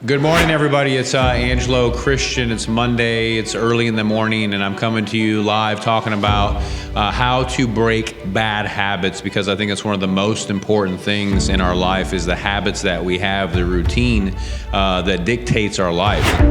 Good morning, everybody. It's Angelo Christian. It's Monday. It's early in the morning, and I'm coming to you live talking about how to break bad habits, because I think it's one of the most important things in our life is the habits that we have, the routine that dictates our life.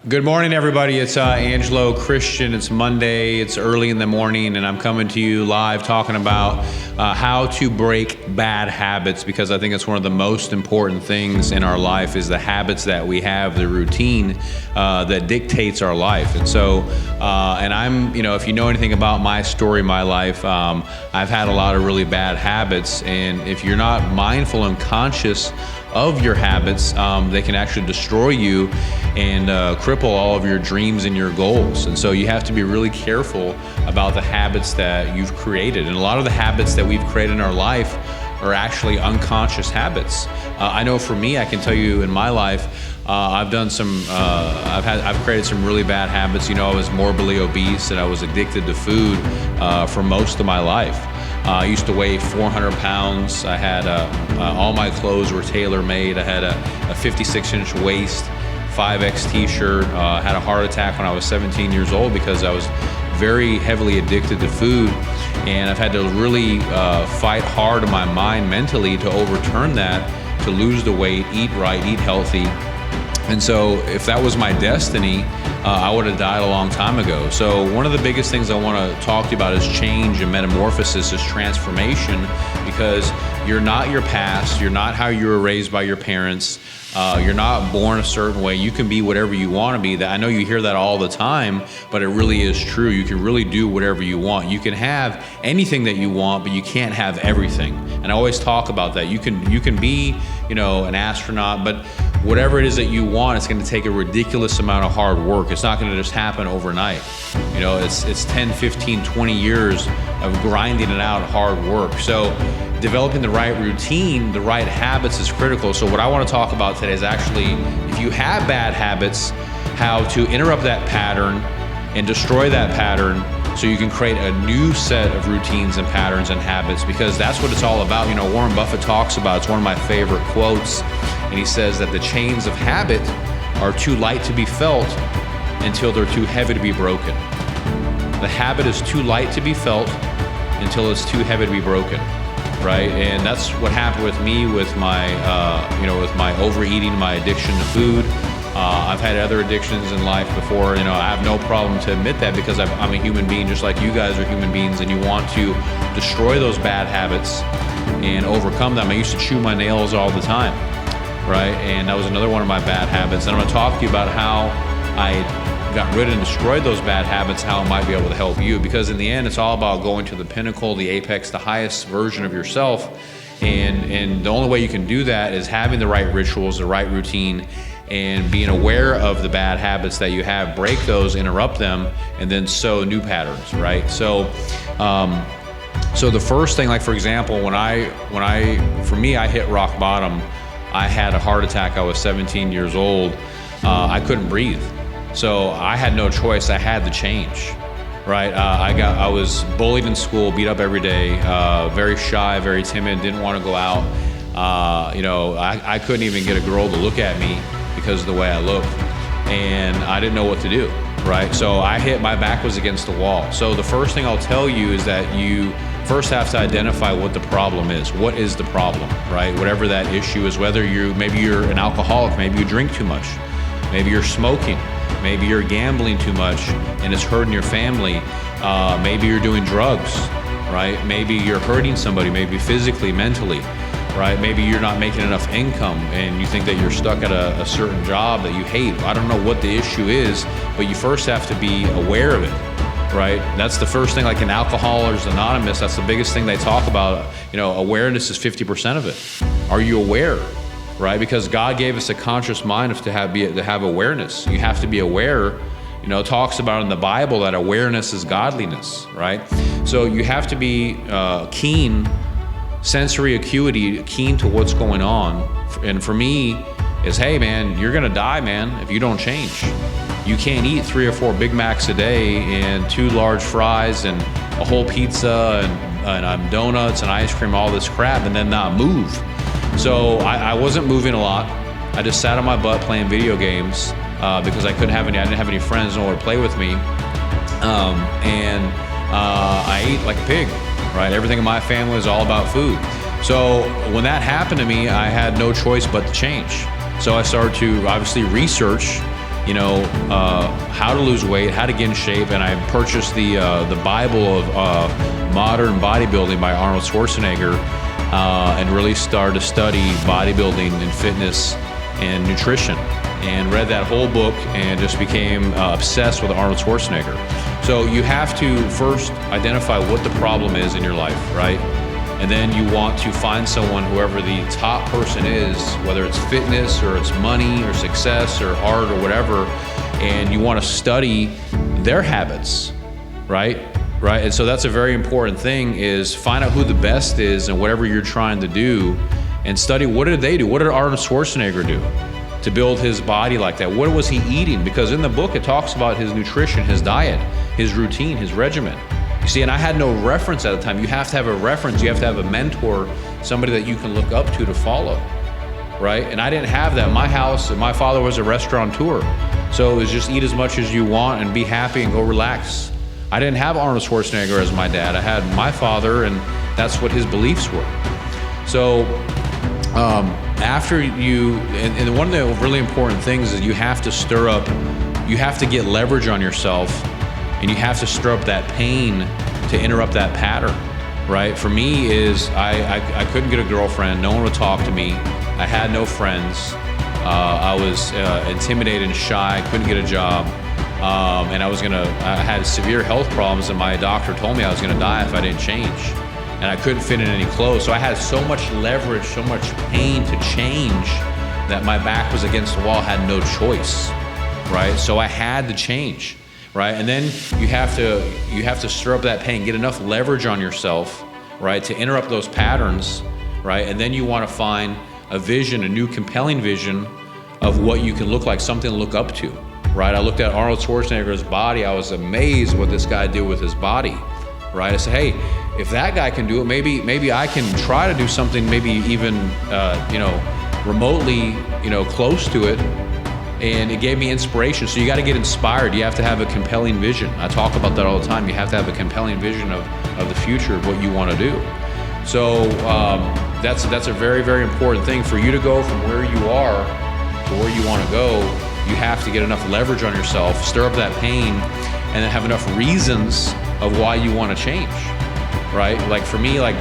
Good morning, everybody. It's Angelo Christian. It's Monday. It's early in the morning, and I'm coming to you live talking about how to break bad habits, because I think it's one of the most important things in our life is the habits that we have, the routine that dictates our life. And so, and I'm, if you know anything about my story, my life, I've had a lot of really bad habits, and if you're not mindful and conscious of your habits, they can actually destroy you and cripple all of your dreams and your goals. And so you have to be really careful about the habits that you've created. And a lot of the habits that we've created in our life are actually unconscious habits. I know for me, I can tell you in my life, I've done some, I've created some really bad habits. I was morbidly obese and I was addicted to food for most of my life. I used to weigh 400 pounds. I had all my clothes were tailor-made. I had a 56-inch waist, 5X t-shirt. I had a heart attack when I was 17 years old because I was very heavily addicted to food, and I've had to really fight hard in my mind mentally to overturn that, to lose the weight, eat right, eat healthy. And so if that was my destiny, I would have died a long time ago. So one of the biggest things I want to talk to you about is change and metamorphosis, is transformation, because you're not your past, you're not how you were raised by your parents, you're not born a certain way. You can be whatever you want to be. I know you hear that all the time, but it really is true. You can really do whatever you want. You can have anything that you want, but you can't have everything. And I always talk about that. You can be, an astronaut, but whatever it is that you want, it's going to take a ridiculous amount of hard work. It's not going to just happen overnight. It's 10, 15, 20 years of grinding it out, hard work. So developing the right routine, the right habits is critical. So what I want to talk about today is actually, if you have bad habits, how to interrupt that pattern and destroy that pattern so you can create a new set of routines and patterns and habits, because that's what it's all about. Warren Buffett talks about, it's one of my favorite quotes, and he says that the chains of habit are too light to be felt until they're too heavy to be broken. The habit is too light to be felt until it's too heavy to be broken, right? And that's what happened with me with my, with my overeating, my addiction to food. I've had other addictions in life before. I have no problem to admit that, because I'm a human being just like you guys are human beings, and you want to destroy those bad habits and overcome them. I used to chew my nails all the time, right? And that was another one of my bad habits. And I'm going to talk to you about how I got rid and destroyed those bad habits, how it might be able to help you, because in the end, it's all about going to the pinnacle, the apex, the highest version of yourself. And the only way you can do that is having the right rituals, the right routine, and being aware of the bad habits that you have, break those, interrupt them, and then sow new patterns, right? So the first thing, like for example, for me, I hit rock bottom. I had a heart attack. I was 17 years old. I couldn't breathe. So I had no choice. I had to change, right? I was bullied in school, beat up every day, very shy, very timid, didn't want to go out. I couldn't even get a girl to look at me because of the way I looked, and I didn't know what to do, right? So my back was against the wall. So the first thing I'll tell you is that you first have to identify what the problem is. What is the problem, right? Whatever that issue is, whether maybe you're an alcoholic, maybe you drink too much, maybe you're smoking, maybe you're gambling too much and it's hurting your family, maybe you're doing drugs, right? Maybe you're hurting somebody, maybe physically, mentally, right? Maybe you're not making enough income and you think that you're stuck at a certain job that you hate. I don't know what the issue is, but you first have to be aware of it, right? That's the first thing. Like in Alcoholics Anonymous, that's the biggest thing they talk about. Awareness is 50% of it. Are you aware, right? Because God gave us a conscious mind to have awareness. You have to be aware. It talks about in the Bible that awareness is godliness, right? So you have to be keen sensory acuity, keen to what's going on. And for me, is, hey man, you're gonna die, man, if you don't change. You can't eat 3 or 4 Big Macs a day and 2 large fries and a whole pizza and donuts and ice cream, all this crap, and then not move. So I wasn't moving a lot. I just sat on my butt playing video games because I didn't have any friends nowhere to play with me. I ate like a pig, right? Everything in my family is all about food. So when that happened to me, I had no choice but to change. So I started to obviously research, how to lose weight, how to get in shape, and I purchased the Bible of modern bodybuilding by Arnold Schwarzenegger, and really started to study bodybuilding and fitness and nutrition, and read that whole book and just became obsessed with Arnold Schwarzenegger. So you have to first identify what the problem is in your life, right? And then you want to find someone, whoever the top person is, whether it's fitness or it's money or success or art or whatever, and you want to study their habits, right? Right. And so that's a very important thing, is find out who the best is and whatever you're trying to do, and study what did they do? What did Arnold Schwarzenegger do to build his body like that? What was he eating? Because in the book it talks about his nutrition, his diet, his routine, his regimen. You see, and I had no reference at the time. You have to have a reference. You have to have a mentor, somebody that you can look up to follow, right? And I didn't have that. My house, my father was a restaurateur. So it was just eat as much as you want and be happy and go relax. I didn't have Arnold Schwarzenegger as my dad. I had my father, and that's what his beliefs were. So after you, and one of the really important things is you have to get leverage on yourself, and you have to stir up that pain to interrupt that pattern, right? For me is I couldn't get a girlfriend. No one would talk to me. I had no friends. I was intimidated and shy, couldn't get a job. And I had severe health problems, and my doctor told me I was gonna die if I didn't change. And I couldn't fit in any clothes. So I had so much leverage, so much pain to change, that my back was against the wall, had no choice, right? So I had to change. Right, and then you have to stir up that pain, get enough leverage on yourself, right, to interrupt those patterns, right, and then you want to find a vision, a new compelling vision of what you can look like, something to look up to, right? I looked at Arnold Schwarzenegger's body. I was amazed what this guy did with his body, right? I said, hey, if that guy can do it, maybe I can try to do something, maybe even remotely, close to it. And it gave me inspiration. So you got to get inspired. You have to have a compelling vision. I talk about that all the time. You have to have a compelling vision of the future, of what you want to do. So that's a very, very important thing. For you to go from where you are to where you want to go, you have to get enough leverage on yourself, stir up that pain, and then have enough reasons of why you want to change, right? Like for me, I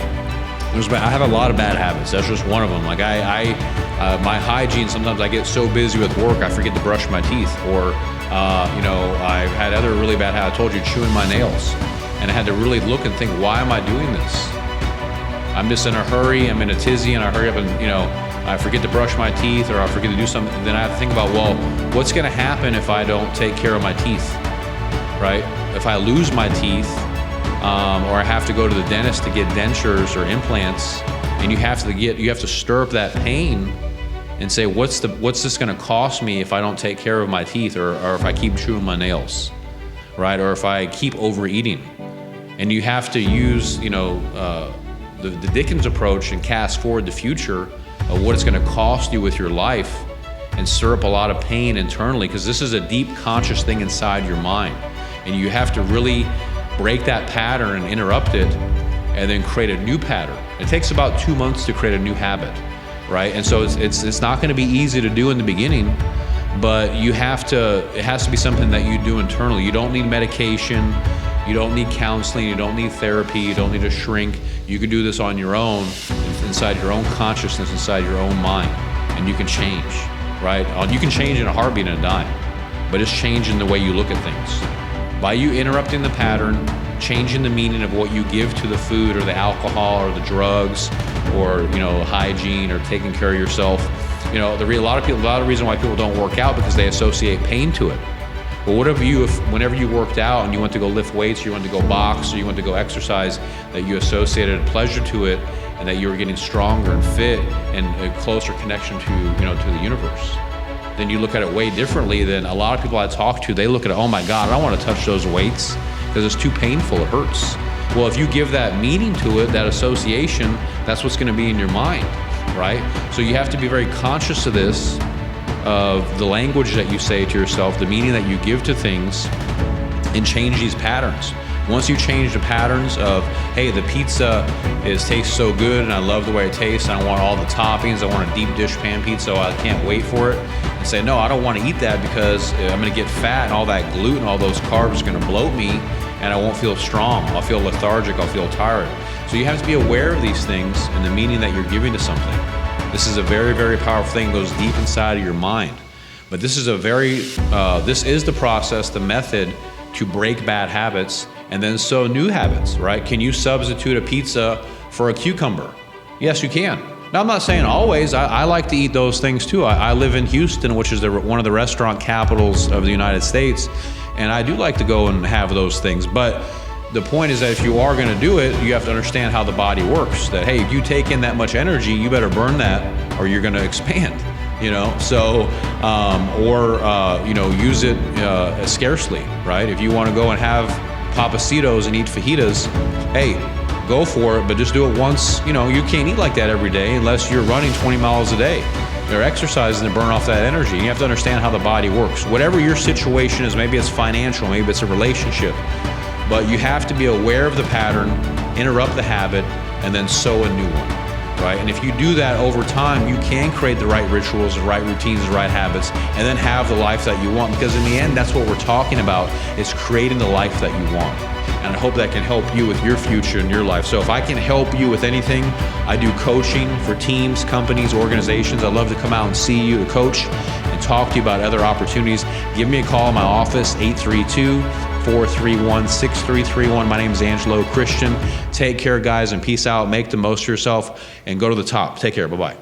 have a lot of bad habits. That's just one of them. Like my hygiene, sometimes I get so busy with work, I forget to brush my teeth. Or, I've had other really bad habits. I told you, chewing my nails. And I had to really look and think, why am I doing this? I'm just in a hurry, I'm in a tizzy, and I hurry up and, I forget to brush my teeth, or I forget to do something. Then I have to think about, well, what's gonna happen if I don't take care of my teeth, right? If I lose my teeth, or I have to go to the dentist to get dentures or implants, and you have to stir up that pain and say, what's this going to cost me if I don't take care of my teeth, or if I keep chewing my nails, right? Or if I keep overeating. And you have to use, the Dickens approach and cast forward the future of what it's going to cost you with your life, and stir up a lot of pain internally, because this is a deep conscious thing inside your mind, and you have to really break that pattern and interrupt it, and then create a new pattern. It takes about 2 months to create a new habit, right? And so it's not going to be easy to do in the beginning, but it has to be something that you do internally. You don't need medication, you don't need counseling, you don't need therapy, you don't need a shrink. You can do this on your own, inside your own consciousness, inside your own mind, and you can change, right? You can change in a heartbeat and a dime, but it's changing the way you look at things. By you interrupting the pattern, changing the meaning of what you give to the food or the alcohol or the drugs, or hygiene, or taking care of yourself. A lot of reason why people don't work out, because they associate pain to it, But what if you, whenever you worked out and you went to go lift weights, or you went to go box, or you went to go exercise, that you associated pleasure to it, and that you were getting stronger and fit and a closer connection to, to the universe? Then you look at it way differently than a lot of people I talk to. They look at it, oh my God, I don't want to touch those weights because it's too painful, it hurts. Well, if you give that meaning to it, that association, that's what's going to be in your mind, right? So you have to be very conscious of this, of the language that you say to yourself, the meaning that you give to things, and change these patterns. Once you change the patterns of, hey, the pizza tastes so good and I love the way it tastes, and I want all the toppings, I want a deep dish pan pizza, so I can't wait for it, and say, no, I don't want to eat that because I'm going to get fat, and all that gluten, all those carbs are going to bloat me, and I won't feel strong, I'll feel lethargic, I'll feel tired. So you have to be aware of these things and the meaning that you're giving to something. This is a very, very powerful thing. It goes deep inside of your mind. But this is this is the process, the method to break bad habits and then sow new habits, right? Can you substitute a pizza for a cucumber? Yes, you can. Now, I'm not saying always. I like to eat those things too. I live in Houston, which is one of the restaurant capitals of the United States, and I do like to go and have those things. But the point is that if you are going to do it, you have to understand how the body works. That, hey, if you take in that much energy, you better burn that or you're going to expand, So, use it scarcely, right? If you want to go and have Papacitos and eat fajitas, hey, go for it, but just do it once. You can't eat like that every day unless you're running 20 miles a day. They're exercising to burn off that energy. You have to understand how the body works. Whatever your situation is, maybe it's financial, maybe it's a relationship, but you have to be aware of the pattern, interrupt the habit, and then sow a new one, right? And if you do that over time, you can create the right rituals, the right routines, the right habits, and then have the life that you want. Because in the end, that's what we're talking about, is creating the life that you want. And I hope that can help you with your future and your life. So if I can help you with anything, I do coaching for teams, companies, organizations. I'd love to come out and see you, to coach and talk to you about other opportunities. Give me a call in my office, 832-431-6331. My name is Angelo Christian. Take care, guys, and peace out. Make the most of yourself and go to the top. Take care. Bye-bye.